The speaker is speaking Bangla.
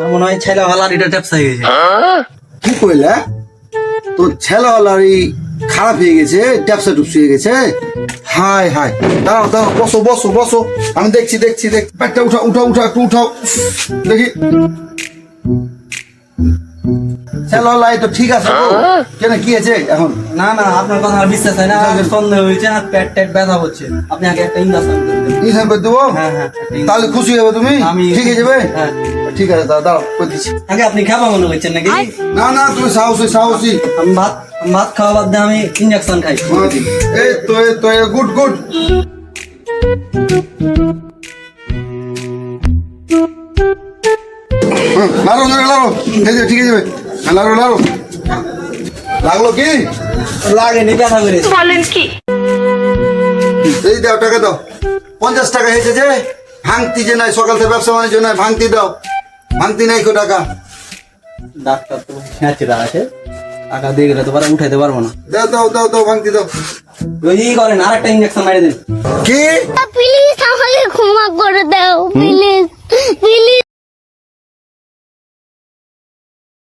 মনে হয় ছেলে হলার এটা ট্যাপসা হয়ে গেছে। কি কইলা? তোর ছেলেওয়ালারই খারাপ হয়ে গেছে, ট্যাপসা টুপসি হয়ে গেছে। হাই হাই, দাঁড়াও দাঁড়াও, বসো বসো বসো, আমি দেখছি দেখছি দেখ, পেটটা উঠাও উঠাও উঠাও, একটু উঠাও দেখি। ছেলেওয়ালা এই তো ঠিক আছে গো। কেন কি আছে এখন? না না, আপনার কথা আর বিশ্বাস হয় না, আমার সন্দেহ হয়েছে, আর পেট টেট ব্যথা হচ্ছে। আপনি আগে একটা ইঞ্জেকশন করে দেন। ইনসান করে দেবো? হ্যাঁ হ্যাঁ, একটা injection। তাহলে খুশি হবে তুমি? আমি- ঠিক হয়ে যাবে? হ্যাঁ। ঠিক আছে, দাঁড়াও করে দিচ্ছি। আগে আপনি খাবা মনে করছেন নাকি? না না, তুমি সাহসী সাহসী। আমি ভাত খাওয়া বাদ দিয়ে আমি ইঞ্জেকশন খাই। এই তো গুড গুড। লাড়ো লাড়ো লাড়ো, ঠিক আছে হ্যাঁ, লাড়ো লাড়ো। লাগলো কি? লাগেনি, ব্যথা করে। বলেন কি? এই দাও, টাকা দাও। 50 টাকা হয়েছে যে, ভাঙতি যে নাই, সকাল থেকে ব্যবসা বাণিজ্য নাই, ভাঙতি দাও। ভাঙতি নাই কো টাকা। ডাক্তার তো ন্যাচুরাল আছে, টাকা দিয়ে গেলে তো উঠাইতে পারবো না। দাও দাও দাও দাও, ভাঙতি দাও। ওই করেন, আর একটা ইঞ্জেকশন মারি দেন। কি? প্লিজ আমাকে ক্ষমা করে দাও প্লিজ।